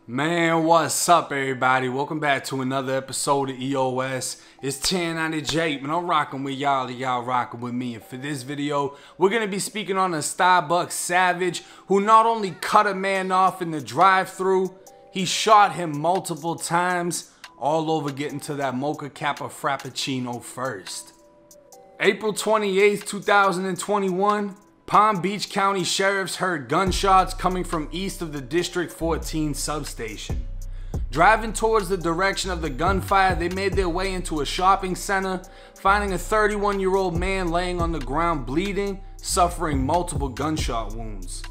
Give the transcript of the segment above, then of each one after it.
Man, what's up everybody? Welcome back to another episode of EOS. It's 1090J, man. I'm rocking with y'all and y'all rocking with me. And for this video, we're going to be speaking on a Starbucks savage who not only cut a man off in the drive-thru, he shot him multiple times, all over getting to that Mocha Kappa Frappuccino first. April 28th, 2021. Palm Beach County sheriffs heard gunshots coming from east of the District 14 substation. Driving towards the direction of the gunfire, they made their way into a shopping center, finding a 31-year-old man laying on the ground bleeding, suffering multiple gunshot wounds.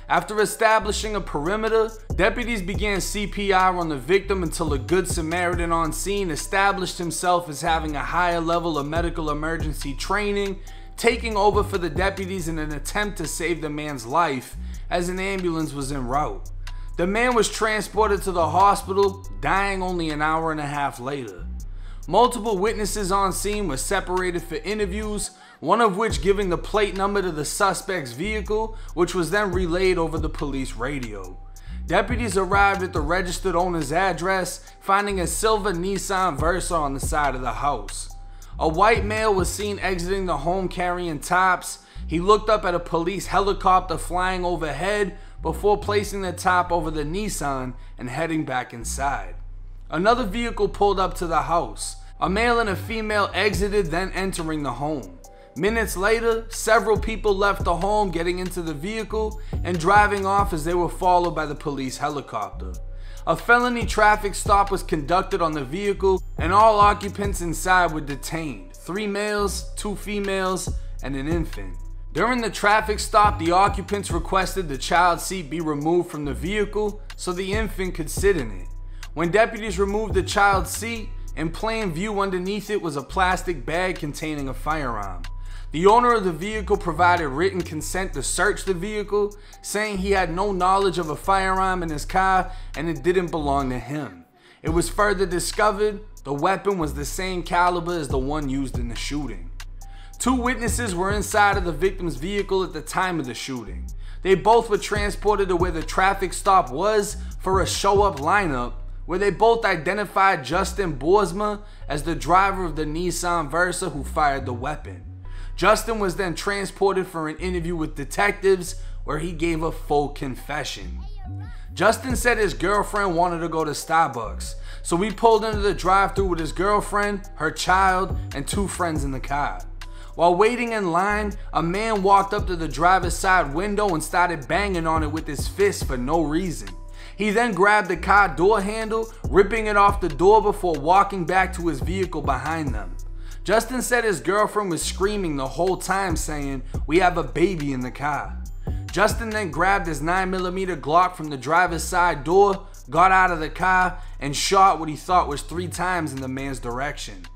After establishing a perimeter, deputies began CPR on the victim until a Good Samaritan on scene established himself as having a higher level of medical emergency training, taking over for the deputies in an attempt to save the man's life as an ambulance was en route. The man was transported to the hospital, dying only an hour and a half later. Multiple witnesses on scene were separated for interviews, one of which giving the plate number to the suspect's vehicle, which was then relayed over the police radio. Deputies arrived at the registered owner's address, finding a silver Nissan Versa on the side of the house. A white male was seen exiting the home carrying tops. He looked up at a police helicopter flying overhead before placing the top over the Nissan and heading back inside. Another vehicle pulled up to the house. A male and a female exited, then entering the home. Minutes later, several people left the home, getting into the vehicle and driving off as they were followed by the police helicopter. A felony traffic stop was conducted on the vehicle and all occupants inside were detained. 3 males, 2 females, and an infant. During the traffic stop, the occupants requested the child seat be removed from the vehicle so the infant could sit in it. When deputies removed the child's seat, in plain view underneath it was a plastic bag containing a firearm. The owner of the vehicle provided written consent to search the vehicle, saying he had no knowledge of a firearm in his car and it didn't belong to him. It was further discovered the weapon was the same caliber as the one used in the shooting. 2 witnesses were inside of the victim's vehicle at the time of the shooting. They both were transported to where the traffic stop was for a show-up lineup, where they both identified Justin Boersma as the driver of the Nissan Versa who fired the weapon. Justin was then transported for an interview with detectives where he gave a full confession. Justin said his girlfriend wanted to go to Starbucks, so he pulled into the drive-thru with his girlfriend, her child, and 2 friends in the car. While waiting in line, a man walked up to the driver's side window and started banging on it with his fist for no reason. He then grabbed the car door handle, ripping it off the door before walking back to his vehicle behind them. Justin said his girlfriend was screaming the whole time saying, "We have a baby in the car." Justin then grabbed his 9mm Glock from the driver's side door, got out of the car, and shot what he thought was 3 times in the man's direction.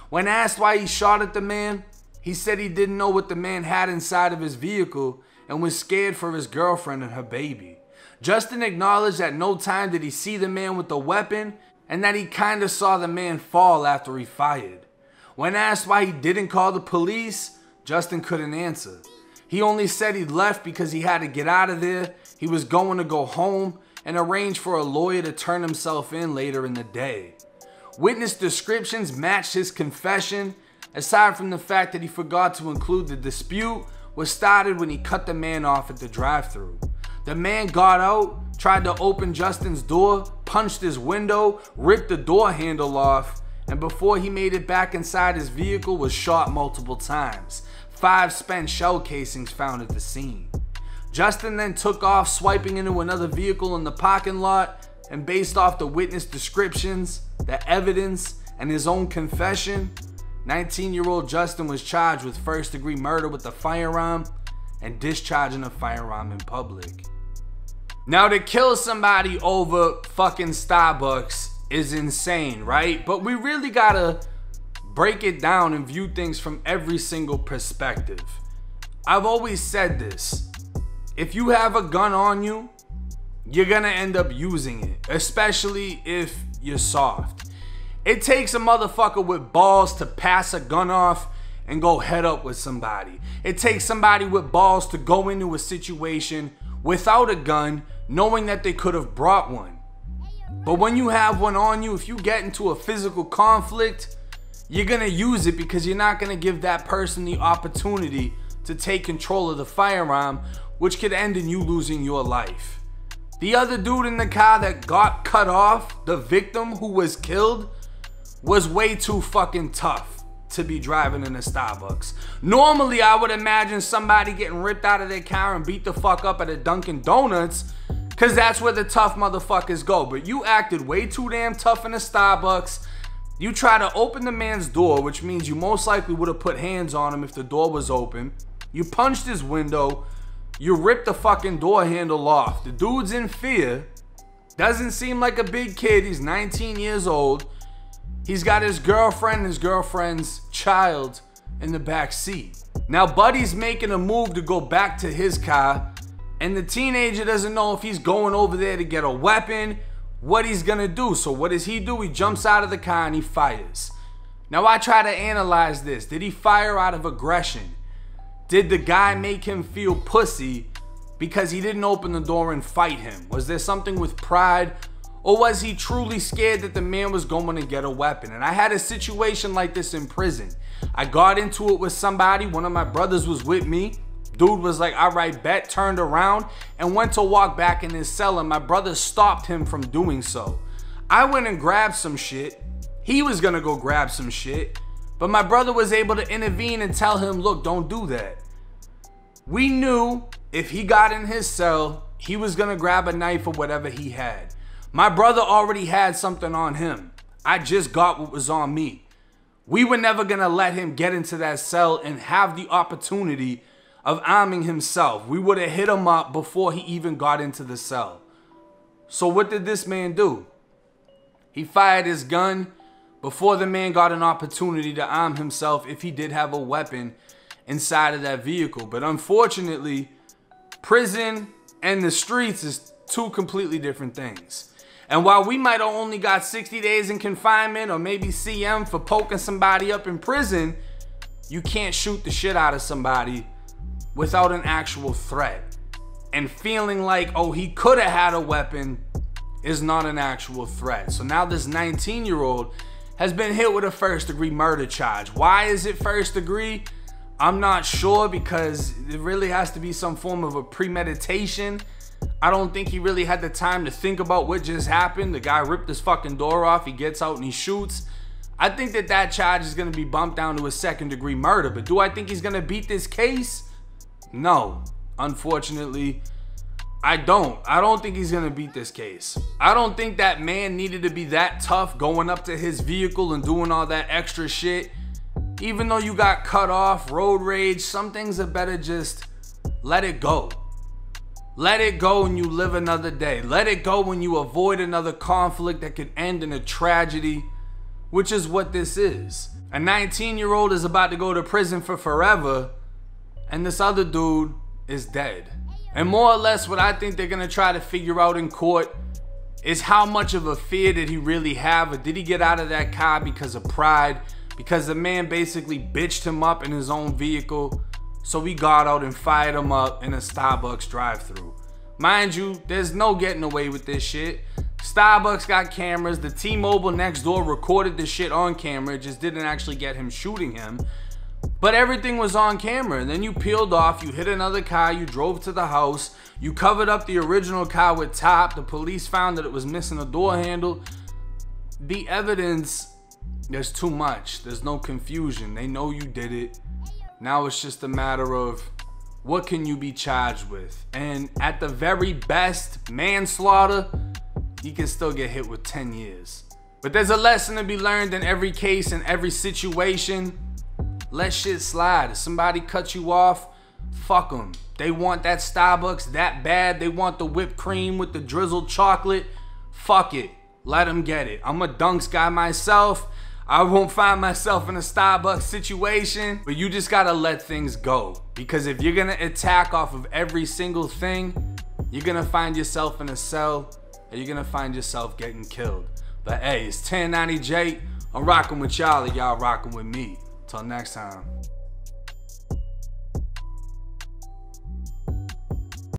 When asked why he shot at the man, he said he didn't know what the man had inside of his vehicle and was scared for his girlfriend and her baby. Justin acknowledged at no time did he see the man with the weapon and that he kinda saw the man fall after he fired. When asked why he didn't call the police, Justin couldn't answer. He only said he left because he had to get out of there, he was going to go home, and arrange for a lawyer to turn himself in later in the day. Witness descriptions matched his confession, aside from the fact that he forgot to include the dispute was started when he cut the man off at the drive-thru. The man got out, tried to open Justin's door, punched his window, ripped the door handle off, and before he made it back inside his vehicle was shot multiple times. 5 spent shell casings found at the scene. Justin then took off, swiping into another vehicle in the parking lot, and based off the witness descriptions, the evidence, and his own confession, 19-year-old Justin was charged with first-degree murder with a firearm and discharging a firearm in public. Now, to kill somebody over fucking Starbucks is insane, right? But we really gotta break it down and view things from every single perspective. I've always said this: if you have a gun on you, you're gonna end up using it, especially if you're soft. It takes a motherfucker with balls to pass a gun off and go head up with somebody. It takes somebody with balls to go into a situation without a gun, knowing that they could have brought one. But when you have one on you, if you get into a physical conflict, you're gonna use it because you're not gonna give that person the opportunity to take control of the firearm, which could end in you losing your life. The other dude in the car that got cut off, the victim who was killed, was way too fucking tough to be driving in a Starbucks. Normally, I would imagine somebody getting ripped out of their car and beat the fuck up at a Dunkin' Donuts, cause that's where the tough motherfuckers go. But you acted way too damn tough in a Starbucks. You try to open the man's door, which means you most likely would have put hands on him if the door was open. You punched his window. You ripped the fucking door handle off. The dude's in fear. Doesn't seem like a big kid. He's 19 years old. He's got his girlfriend and his girlfriend's child in the back seat. Now, Buddy's making a move to go back to his car, and the teenager doesn't know if he's going over there to get a weapon, what he's gonna do. So what does he do? He jumps out of the car and he fires. Now, I try to analyze this. Did he fire out of aggression? Did the guy make him feel pussy because he didn't open the door and fight him? Was there something with pride? Or was he truly scared that the man was going to get a weapon? And I had a situation like this in prison. I got into it with somebody. One of my brothers was with me. Dude was like, all right, bet, turned around and went to walk back in his cell, and my brother stopped him from doing so. I went and grabbed some shit. He was gonna go grab some shit, but my brother was able to intervene and tell him, look, don't do that. We knew if he got in his cell, he was gonna grab a knife or whatever he had. My brother already had something on him. I just got what was on me. We were never gonna let him get into that cell and have the opportunity of arming himself. We would have hit him up before he even got into the cell. So what did this man do? He fired his gun before the man got an opportunity to arm himself if he did have a weapon inside of that vehicle. But unfortunately, prison and the streets is two completely different things. And while we might have only got 60 days in confinement or maybe CM for poking somebody up in prison, you can't shoot the shit out of somebody without an actual threat. And feeling like, oh, he could have had a weapon is not an actual threat. So now this 19-year-old has been hit with a first-degree murder charge. Why is it first degree? I'm not sure, because it really has to be some form of a premeditation. I don't think he really had the time to think about what just happened. The guy ripped his fucking door off. He gets out and he shoots. I think that charge is going to be bumped down to a second-degree murder. But do I think he's going to beat this case? No. Unfortunately, I don't. I don't think he's going to beat this case. I don't think that man needed to be that tough going up to his vehicle and doing all that extra shit. Even though you got cut off, road rage, some things are better just let it go. Let it go and you live another day. Let it go when you avoid another conflict that could end in a tragedy, which is what this is. A 19-year-old is about to go to prison for forever, and this other dude is dead. And more or less what I think they're gonna try to figure out in court is how much of a fear did he really have, or did he get out of that car because of pride? Because the man basically bitched him up in his own vehicle, so he got out and fired him up in a Starbucks drive-thru. Mind you, there's no getting away with this shit. Starbucks got cameras. The T-Mobile next door recorded this shit on camera. It just didn't actually get him shooting him. But everything was on camera. And then you peeled off, you hit another car, you drove to the house, you covered up the original car with top. The police found that it was missing a door handle. The evidence, there's too much. There's no confusion. They know you did it. Now it's just a matter of what can you be charged with. And at the very best, manslaughter, you can still get hit with 10 years. But there's a lesson to be learned in every case, in every situation. Let shit slide. If somebody cuts you off, fuck them. They want that Starbucks that bad. They want the whipped cream with the drizzled chocolate. Fuck it. Let them get it. I'm a Dunks guy myself. I won't find myself in a Starbucks situation, but you just gotta let things go. Because if you're gonna attack off of every single thing, you're gonna find yourself in a cell, and you're gonna find yourself getting killed. But hey, it's 1090 J. I'm rocking with y'all, and y'all rocking with me. Till next time.